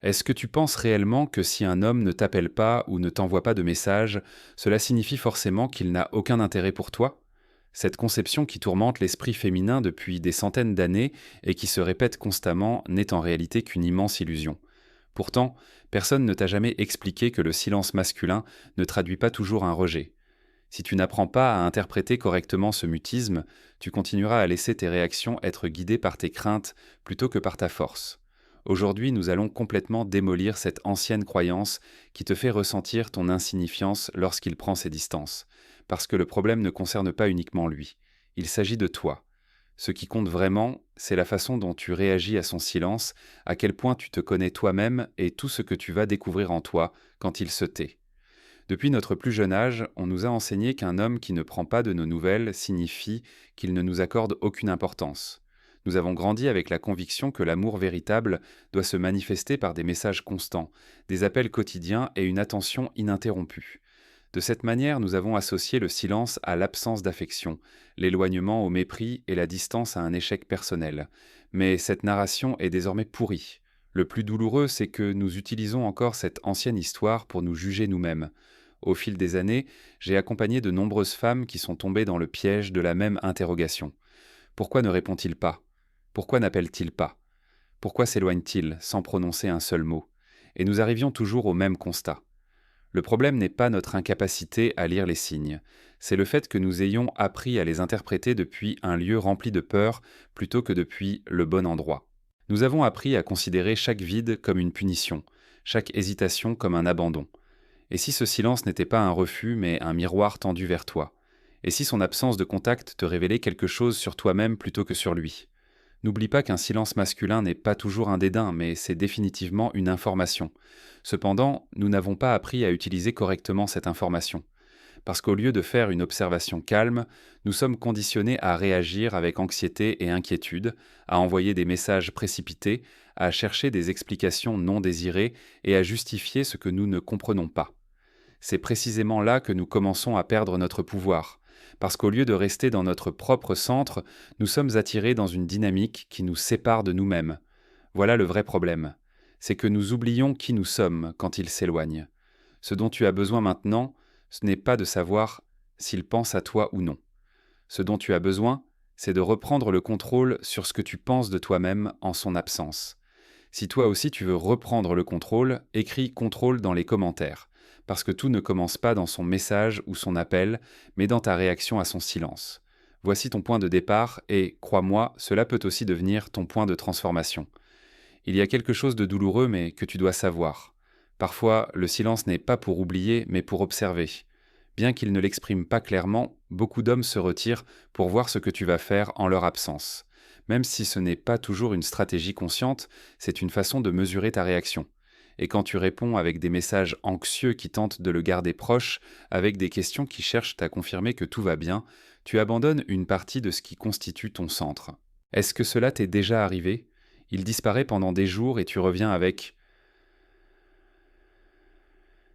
Est-ce que tu penses réellement que si un homme ne t'appelle pas ou ne t'envoie pas de message, cela signifie forcément qu'il n'a aucun intérêt pour toi? Cette conception qui tourmente l'esprit féminin depuis des centaines d'années et qui se répète constamment n'est en réalité qu'une immense illusion. Pourtant, personne ne t'a jamais expliqué que le silence masculin ne traduit pas toujours un rejet. Si tu n'apprends pas à interpréter correctement ce mutisme, tu continueras à laisser tes réactions être guidées par tes craintes plutôt que par ta force. Aujourd'hui, nous allons complètement démolir cette ancienne croyance qui te fait ressentir ton insignifiance lorsqu'il prend ses distances. Parce que le problème ne concerne pas uniquement lui. Il s'agit de toi. Ce qui compte vraiment, c'est la façon dont tu réagis à son silence, à quel point tu te connais toi-même et tout ce que tu vas découvrir en toi quand il se tait. Depuis notre plus jeune âge, on nous a enseigné qu'un homme qui ne prend pas de nos nouvelles signifie qu'il ne nous accorde aucune importance. Nous avons grandi avec la conviction que l'amour véritable doit se manifester par des messages constants, des appels quotidiens et une attention ininterrompue. De cette manière, nous avons associé le silence à l'absence d'affection, l'éloignement au mépris et la distance à un échec personnel. Mais cette narration est désormais pourrie. Le plus douloureux, c'est que nous utilisons encore cette ancienne histoire pour nous juger nous-mêmes. Au fil des années, j'ai accompagné de nombreuses femmes qui sont tombées dans le piège de la même interrogation. Pourquoi ne répond-il pas? Pourquoi n'appelle-t-il pas? Pourquoi s'éloigne-t-il sans prononcer un seul mot? Et nous arrivions toujours au même constat. Le problème n'est pas notre incapacité à lire les signes, c'est le fait que nous ayons appris à les interpréter depuis un lieu rempli de peur plutôt que depuis le bon endroit. Nous avons appris à considérer chaque vide comme une punition, chaque hésitation comme un abandon. Et si ce silence n'était pas un refus, mais un miroir tendu vers toi? Et si son absence de contact te révélait quelque chose sur toi-même plutôt que sur lui? N'oublie pas qu'un silence masculin n'est pas toujours un dédain, mais c'est définitivement une information. Cependant, nous n'avons pas appris à utiliser correctement cette information. Parce qu'au lieu de faire une observation calme, nous sommes conditionnés à réagir avec anxiété et inquiétude, à envoyer des messages précipités, à chercher des explications non désirées et à justifier ce que nous ne comprenons pas. C'est précisément là que nous commençons à perdre notre pouvoir, parce qu'au lieu de rester dans notre propre centre, nous sommes attirés dans une dynamique qui nous sépare de nous-mêmes. Voilà le vrai problème, c'est que nous oublions qui nous sommes quand il s'éloigne. Ce dont tu as besoin maintenant, ce n'est pas de savoir s'il pense à toi ou non. Ce dont tu as besoin, c'est de reprendre le contrôle sur ce que tu penses de toi-même en son absence. Si toi aussi tu veux reprendre le contrôle, écris contrôle dans les commentaires, parce que tout ne commence pas dans son message ou son appel, mais dans ta réaction à son silence. Voici ton point de départ et, crois-moi, cela peut aussi devenir ton point de transformation. Il y a quelque chose de douloureux mais que tu dois savoir. Parfois, le silence n'est pas pour oublier mais pour observer. Bien qu'il ne l'exprime pas clairement, beaucoup d'hommes se retirent pour voir ce que tu vas faire en leur absence. Même si ce n'est pas toujours une stratégie consciente, c'est une façon de mesurer ta réaction. Et quand tu réponds avec des messages anxieux qui tentent de le garder proche, avec des questions qui cherchent à confirmer que tout va bien, tu abandonnes une partie de ce qui constitue ton centre. Est-ce que cela t'est déjà arrivé? Il disparaît pendant des jours et tu reviens avec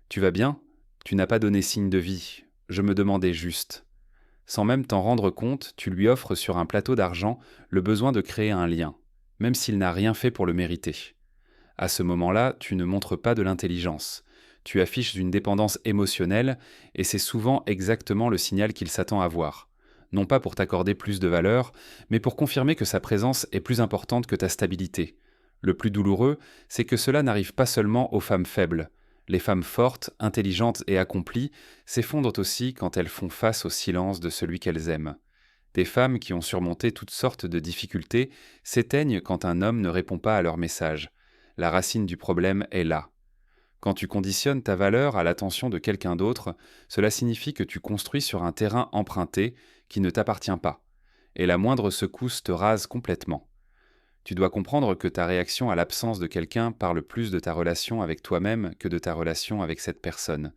«Tu vas bien? Tu n'as pas donné signe de vie. Je me demandais juste.» Sans même t'en rendre compte, tu lui offres sur un plateau d'argent le besoin de créer un lien, même s'il n'a rien fait pour le mériter. À ce moment-là, tu ne montres pas de l'intelligence. Tu affiches une dépendance émotionnelle et c'est souvent exactement le signal qu'il s'attend à voir. Non pas pour t'accorder plus de valeur, mais pour confirmer que sa présence est plus importante que ta stabilité. Le plus douloureux, c'est que cela n'arrive pas seulement aux femmes faibles. Les femmes fortes, intelligentes et accomplies s'effondrent aussi quand elles font face au silence de celui qu'elles aiment. Des femmes qui ont surmonté toutes sortes de difficultés s'éteignent quand un homme ne répond pas à leur message. La racine du problème est là. Quand tu conditionnes ta valeur à l'attention de quelqu'un d'autre, cela signifie que tu construis sur un terrain emprunté qui ne t'appartient pas, et la moindre secousse te rase complètement. Tu dois comprendre que ta réaction à l'absence de quelqu'un parle plus de ta relation avec toi-même que de ta relation avec cette personne.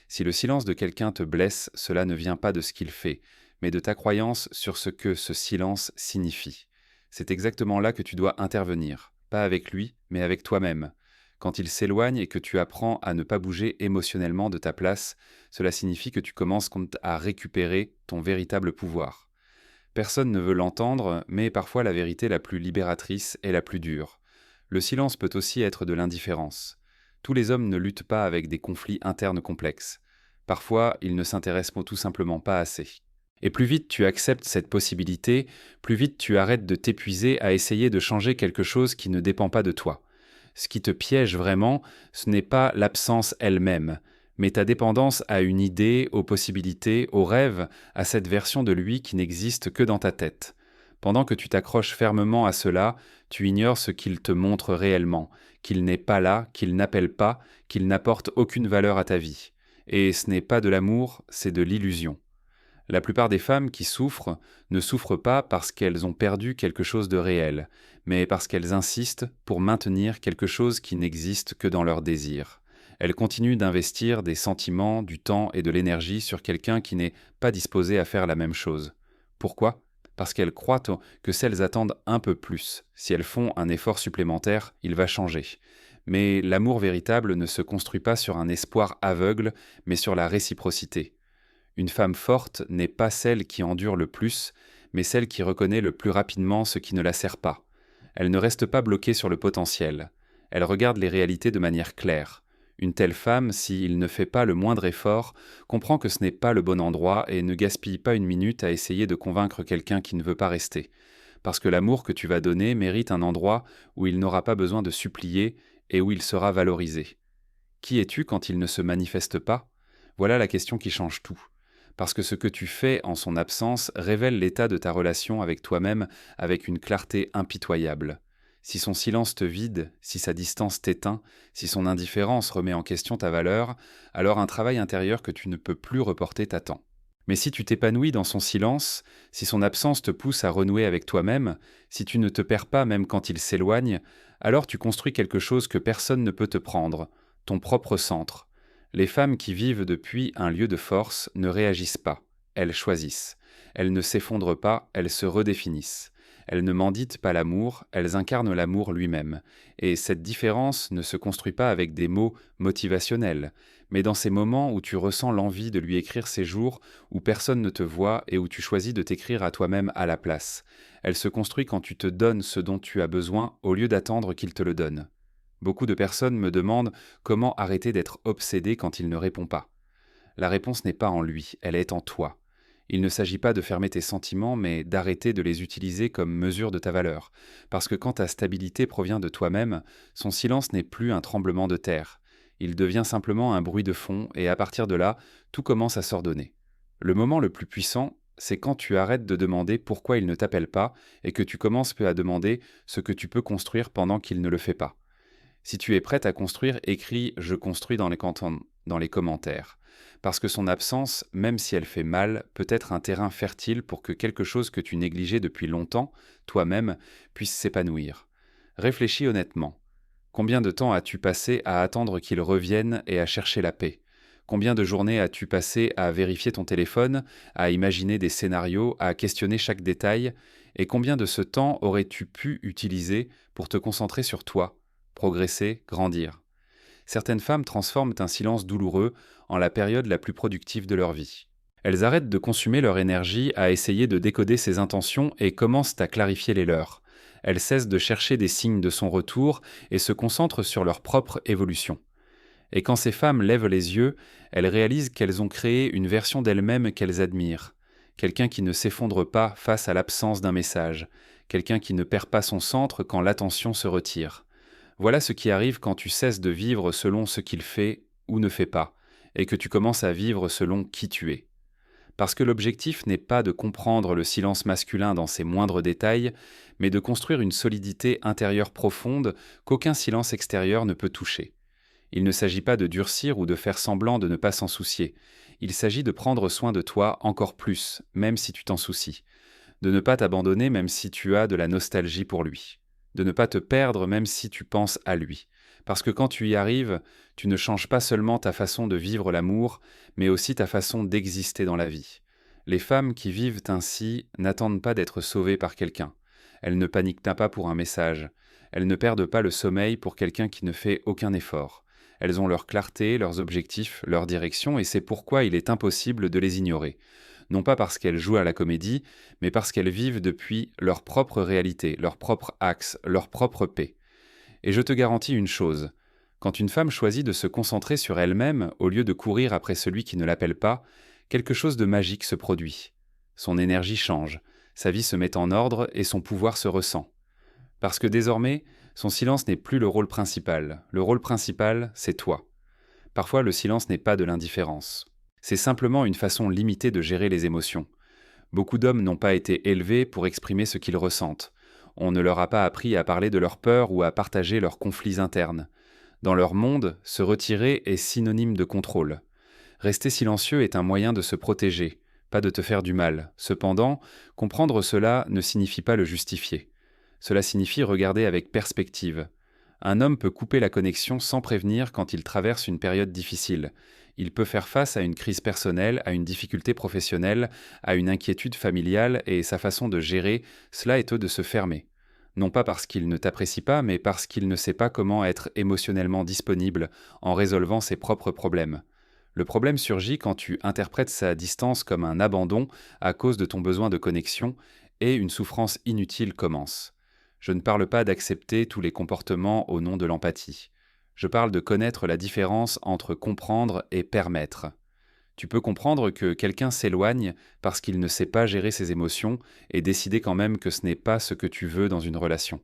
Si le silence de quelqu'un te blesse, cela ne vient pas de ce qu'il fait, mais de ta croyance sur ce que ce silence signifie. C'est exactement là que tu dois intervenir, pas avec lui, mais avec toi-même. Quand il s'éloigne et que tu apprends à ne pas bouger émotionnellement de ta place, cela signifie que tu commences à récupérer ton véritable pouvoir. Personne ne veut l'entendre, mais parfois la vérité la plus libératrice est la plus dure. Le silence peut aussi être de l'indifférence. Tous les hommes ne luttent pas avec des conflits internes complexes. Parfois, ils ne s'intéressent tout simplement pas assez. Et plus vite tu acceptes cette possibilité, plus vite tu arrêtes de t'épuiser à essayer de changer quelque chose qui ne dépend pas de toi. Ce qui te piège vraiment, ce n'est pas l'absence elle-même, mais ta dépendance à une idée, aux possibilités, aux rêves, à cette version de lui qui n'existe que dans ta tête. Pendant que tu t'accroches fermement à cela, tu ignores ce qu'il te montre réellement, qu'il n'est pas là, qu'il n'appelle pas, qu'il n'apporte aucune valeur à ta vie. Et ce n'est pas de l'amour, c'est de l'illusion. La plupart des femmes qui souffrent ne souffrent pas parce qu'elles ont perdu quelque chose de réel, mais parce qu'elles insistent pour maintenir quelque chose qui n'existe que dans leur désir. Elles continuent d'investir des sentiments, du temps et de l'énergie sur quelqu'un qui n'est pas disposé à faire la même chose. Pourquoi ? Parce qu'elles croient que si elles attendent un peu plus, si elles font un effort supplémentaire, il va changer. Mais l'amour véritable ne se construit pas sur un espoir aveugle, mais sur la réciprocité. Une femme forte n'est pas celle qui endure le plus, mais celle qui reconnaît le plus rapidement ce qui ne la sert pas. Elle ne reste pas bloquée sur le potentiel. Elle regarde les réalités de manière claire. Une telle femme, s'il ne fait pas le moindre effort, comprend que ce n'est pas le bon endroit et ne gaspille pas une minute à essayer de convaincre quelqu'un qui ne veut pas rester. Parce que l'amour que tu vas donner mérite un endroit où il n'aura pas besoin de supplier et où il sera valorisé. Qui es-tu quand il ne se manifeste pas ? Voilà la question qui change tout. Parce que ce que tu fais en son absence révèle l'état de ta relation avec toi-même avec une clarté impitoyable. Si son silence te vide, si sa distance t'éteint, si son indifférence remet en question ta valeur, alors un travail intérieur que tu ne peux plus reporter t'attend. Mais si tu t'épanouis dans son silence, si son absence te pousse à renouer avec toi-même, si tu ne te perds pas même quand il s'éloigne, alors tu construis quelque chose que personne ne peut te prendre, ton propre centre. Les femmes qui vivent depuis un lieu de force ne réagissent pas, elles choisissent. Elles ne s'effondrent pas, elles se redéfinissent. Elles ne menditent pas l'amour, elles incarnent l'amour lui-même. Et cette différence ne se construit pas avec des mots motivationnels, mais dans ces moments où tu ressens l'envie de lui écrire ces jours où personne ne te voit et où tu choisis de t'écrire à toi-même à la place. Elle se construit quand tu te donnes ce dont tu as besoin au lieu d'attendre qu'il te le donne. Beaucoup de personnes me demandent comment arrêter d'être obsédé quand il ne répond pas. La réponse n'est pas en lui, elle est en toi. Il ne s'agit pas de fermer tes sentiments, mais d'arrêter de les utiliser comme mesure de ta valeur. Parce que quand ta stabilité provient de toi-même, son silence n'est plus un tremblement de terre. Il devient simplement un bruit de fond, et à partir de là, tout commence à s'ordonner. Le moment le plus puissant, c'est quand tu arrêtes de demander pourquoi il ne t'appelle pas, et que tu commences peu à demander ce que tu peux construire pendant qu'il ne le fait pas. Si tu es prête à construire, écris « Je construis » dans les commentaires. Parce que son absence, même si elle fait mal, peut être un terrain fertile pour que quelque chose que tu négligeais depuis longtemps, toi-même, puisse s'épanouir. Réfléchis honnêtement. Combien de temps as-tu passé à attendre qu'il revienne et à chercher la paix ? Combien de journées as-tu passé à vérifier ton téléphone, à imaginer des scénarios, à questionner chaque détail ? Et combien de ce temps aurais-tu pu utiliser pour te concentrer sur toi ? Progresser, grandir. Certaines femmes transforment un silence douloureux en la période la plus productive de leur vie. Elles arrêtent de consumer leur énergie à essayer de décoder ses intentions et commencent à clarifier les leurs. Elles cessent de chercher des signes de son retour et se concentrent sur leur propre évolution. Et quand ces femmes lèvent les yeux, elles réalisent qu'elles ont créé une version d'elles-mêmes qu'elles admirent. Quelqu'un qui ne s'effondre pas face à l'absence d'un message. Quelqu'un qui ne perd pas son centre quand l'attention se retire. Voilà ce qui arrive quand tu cesses de vivre selon ce qu'il fait ou ne fait pas, et que tu commences à vivre selon qui tu es. Parce que l'objectif n'est pas de comprendre le silence masculin dans ses moindres détails, mais de construire une solidité intérieure profonde qu'aucun silence extérieur ne peut toucher. Il ne s'agit pas de durcir ou de faire semblant de ne pas s'en soucier. Il s'agit de prendre soin de toi encore plus, même si tu t'en soucies. De ne pas t'abandonner même si tu as de la nostalgie pour lui. De ne pas te perdre même si tu penses à lui. Parce que quand tu y arrives, tu ne changes pas seulement ta façon de vivre l'amour, mais aussi ta façon d'exister dans la vie. Les femmes qui vivent ainsi n'attendent pas d'être sauvées par quelqu'un. Elles ne paniquent pas pour un message. Elles ne perdent pas le sommeil pour quelqu'un qui ne fait aucun effort. Elles ont leur clarté, leurs objectifs, leur direction, et c'est pourquoi il est impossible de les ignorer. Non pas parce qu'elles jouent à la comédie, mais parce qu'elles vivent depuis leur propre réalité, leur propre axe, leur propre paix. Et je te garantis une chose, quand une femme choisit de se concentrer sur elle-même au lieu de courir après celui qui ne l'appelle pas, quelque chose de magique se produit. Son énergie change, sa vie se met en ordre et son pouvoir se ressent. Parce que désormais, son silence n'est plus le rôle principal. Le rôle principal, c'est toi. Parfois, le silence n'est pas de l'indifférence. C'est simplement une façon limitée de gérer les émotions. Beaucoup d'hommes n'ont pas été élevés pour exprimer ce qu'ils ressentent. On ne leur a pas appris à parler de leurs peurs ou à partager leurs conflits internes. Dans leur monde, se retirer est synonyme de contrôle. Rester silencieux est un moyen de se protéger, pas de te faire du mal. Cependant, comprendre cela ne signifie pas le justifier. Cela signifie regarder avec perspective. Un homme peut couper la connexion sans prévenir quand il traverse une période difficile. Il peut faire face à une crise personnelle, à une difficulté professionnelle, à une inquiétude familiale, et sa façon de gérer cela est de se fermer. Non pas parce qu'il ne t'apprécie pas, mais parce qu'il ne sait pas comment être émotionnellement disponible en résolvant ses propres problèmes. Le problème surgit quand tu interprètes sa distance comme un abandon à cause de ton besoin de connexion, et une souffrance inutile commence. Je ne parle pas d'accepter tous les comportements au nom de l'empathie. Je parle de connaître la différence entre comprendre et permettre. Tu peux comprendre que quelqu'un s'éloigne parce qu'il ne sait pas gérer ses émotions et décider quand même que ce n'est pas ce que tu veux dans une relation.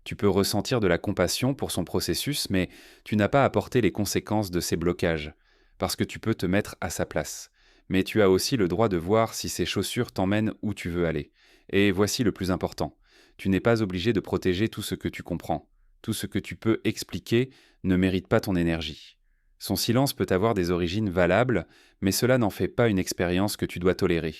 Tu peux ressentir de la compassion pour son processus, mais tu n'as pas à porter les conséquences de ses blocages, parce que tu peux te mettre à sa place. Mais tu as aussi le droit de voir si ses chaussures t'emmènent où tu veux aller. Et voici le plus important. Tu n'es pas obligé de protéger tout ce que tu comprends. Tout ce que tu peux expliquer ne mérite pas ton énergie. Son silence peut avoir des origines valables, mais cela n'en fait pas une expérience que tu dois tolérer.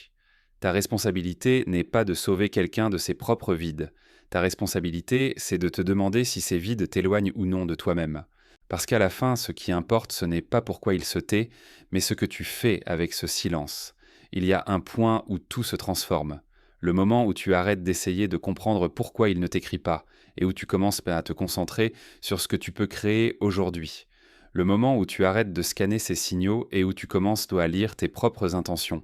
Ta responsabilité n'est pas de sauver quelqu'un de ses propres vides. Ta responsabilité, c'est de te demander si ces vides t'éloignent ou non de toi-même. Parce qu'à la fin, ce qui importe, ce n'est pas pourquoi il se tait, mais ce que tu fais avec ce silence. Il y a un point où tout se transforme. Le moment où tu arrêtes d'essayer de comprendre pourquoi il ne t'écrit pas, et où tu commences à te concentrer sur ce que tu peux créer aujourd'hui. Le moment où tu arrêtes de scanner ces signaux et où tu commences à lire tes propres intentions.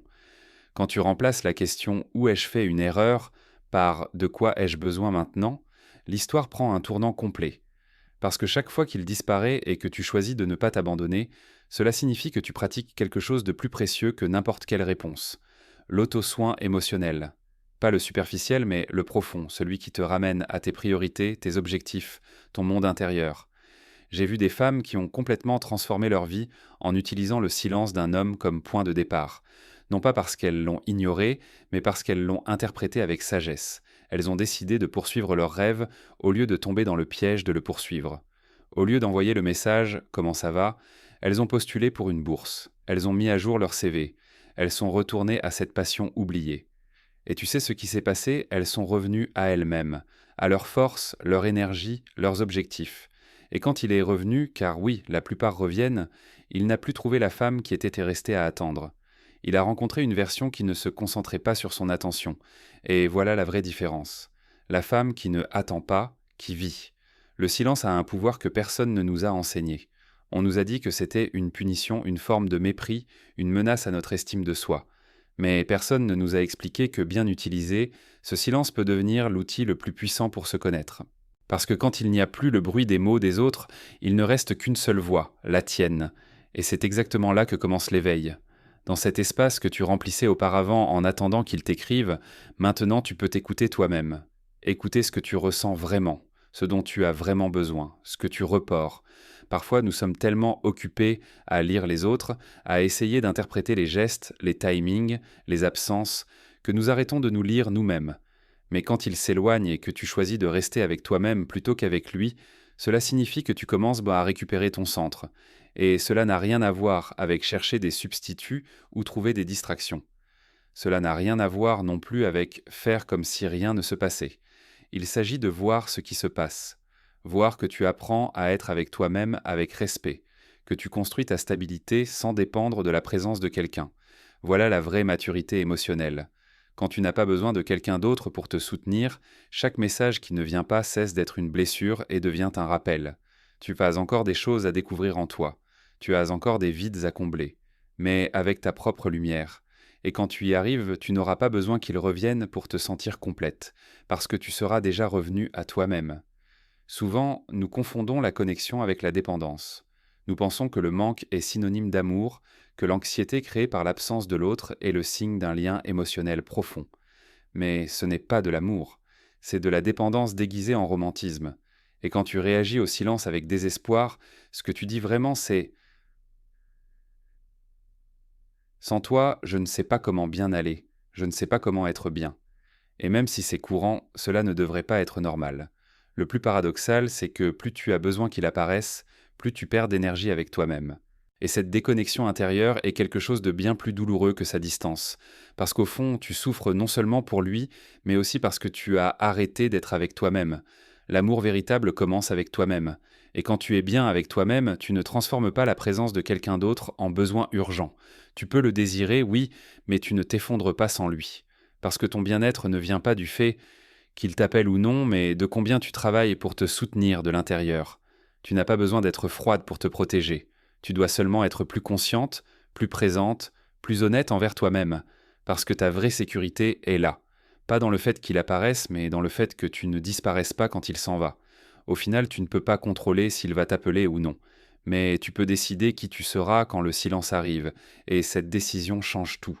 Quand tu remplaces la question « Où ai-je fait une erreur ?» par « De quoi ai-je besoin maintenant ?» l'histoire prend un tournant complet. Parce que chaque fois qu'il disparaît et que tu choisis de ne pas t'abandonner, cela signifie que tu pratiques quelque chose de plus précieux que n'importe quelle réponse. L'auto-soin émotionnel. Pas le superficiel, mais le profond, celui qui te ramène à tes priorités, tes objectifs, ton monde intérieur. J'ai vu des femmes qui ont complètement transformé leur vie en utilisant le silence d'un homme comme point de départ. Non pas parce qu'elles l'ont ignoré, mais parce qu'elles l'ont interprété avec sagesse. Elles ont décidé de poursuivre leurs rêves au lieu de tomber dans le piège de le poursuivre. Au lieu d'envoyer le message « Comment ça va ?», elles ont postulé pour une bourse. Elles ont mis à jour leur CV. Elles sont retournées à cette passion oubliée. Et tu sais ce qui s'est passé? Elles sont revenues à elles-mêmes, à leur force, leur énergie, leurs objectifs. Et quand il est revenu, car oui, la plupart reviennent, il n'a plus trouvé la femme qui était restée à attendre. Il a rencontré une version qui ne se concentrait pas sur son attention. Et voilà la vraie différence. La femme qui ne attend pas, qui vit. Le silence a un pouvoir que personne ne nous a enseigné. On nous a dit que c'était une punition, une forme de mépris, une menace à notre estime de soi. Mais personne ne nous a expliqué que, bien utilisé, ce silence peut devenir l'outil le plus puissant pour se connaître. Parce que quand il n'y a plus le bruit des mots des autres, il ne reste qu'une seule voix, la tienne. Et c'est exactement là que commence l'éveil. Dans cet espace que tu remplissais auparavant en attendant qu'ils t'écrivent, maintenant tu peux t'écouter toi-même. Écouter ce que tu ressens vraiment, ce dont tu as vraiment besoin, ce que tu repors. Parfois nous sommes tellement occupés à lire les autres, à essayer d'interpréter les gestes, les timings, les absences, que nous arrêtons de nous lire nous-mêmes. Mais quand il s'éloigne et que tu choisis de rester avec toi-même plutôt qu'avec lui, cela signifie que tu commences à récupérer ton centre. Et cela n'a rien à voir avec chercher des substituts ou trouver des distractions. Cela n'a rien à voir non plus avec faire comme si rien ne se passait. Il s'agit de voir ce qui se passe. Voir que tu apprends à être avec toi-même avec respect, que tu construis ta stabilité sans dépendre de la présence de quelqu'un. Voilà la vraie maturité émotionnelle. Quand tu n'as pas besoin de quelqu'un d'autre pour te soutenir, chaque message qui ne vient pas cesse d'être une blessure et devient un rappel. Tu as encore des choses à découvrir en toi. Tu as encore des vides à combler, mais avec ta propre lumière. Et quand tu y arrives, tu n'auras pas besoin qu'ils reviennent pour te sentir complète, parce que tu seras déjà revenu à toi-même. Souvent, nous confondons la connexion avec la dépendance. Nous pensons que le manque est synonyme d'amour, que l'anxiété créée par l'absence de l'autre est le signe d'un lien émotionnel profond. Mais ce n'est pas de l'amour, c'est de la dépendance déguisée en romantisme. Et quand tu réagis au silence avec désespoir, ce que tu dis vraiment c'est sans toi, je ne sais pas comment bien aller, je ne sais pas comment être bien. Et même si c'est courant, cela ne devrait pas être normal. Le plus paradoxal, c'est que plus tu as besoin qu'il apparaisse, plus tu perds d'énergie avec toi-même. Et cette déconnexion intérieure est quelque chose de bien plus douloureux que sa distance. Parce qu'au fond, tu souffres non seulement pour lui, mais aussi parce que tu as arrêté d'être avec toi-même. L'amour véritable commence avec toi-même. Et quand tu es bien avec toi-même, tu ne transformes pas la présence de quelqu'un d'autre en besoin urgent. Tu peux le désirer, oui, mais tu ne t'effondres pas sans lui. Parce que ton bien-être ne vient pas du fait qu'il t'appelle ou non, mais de combien tu travailles pour te soutenir de l'intérieur. Tu n'as pas besoin d'être froide pour te protéger. Tu dois seulement être plus consciente, plus présente, plus honnête envers toi-même, parce que ta vraie sécurité est là. Pas dans le fait qu'il apparaisse, mais dans le fait que tu ne disparaisses pas quand il s'en va. Au final, tu ne peux pas contrôler s'il va t'appeler ou non. Mais tu peux décider qui tu seras quand le silence arrive, et cette décision change tout.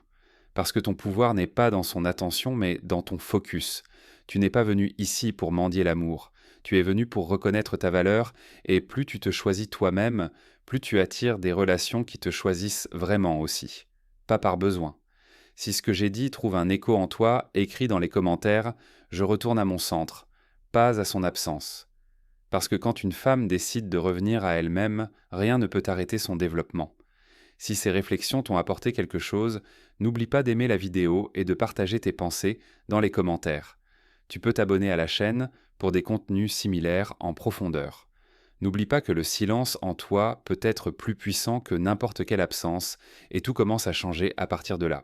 Parce que ton pouvoir n'est pas dans son attention, mais dans ton focus. Tu n'es pas venu ici pour mendier l'amour. Tu es venu pour reconnaître ta valeur, et plus tu te choisis toi-même, plus tu attires des relations qui te choisissent vraiment aussi. Pas par besoin. Si ce que j'ai dit trouve un écho en toi, écris dans les commentaires, je retourne à mon centre, pas à son absence. Parce que quand une femme décide de revenir à elle-même, rien ne peut arrêter son développement. Si ces réflexions t'ont apporté quelque chose, n'oublie pas d'aimer la vidéo et de partager tes pensées dans les commentaires. Tu peux t'abonner à la chaîne pour des contenus similaires en profondeur. N'oublie pas que le silence en toi peut être plus puissant que n'importe quelle absence, et tout commence à changer à partir de là.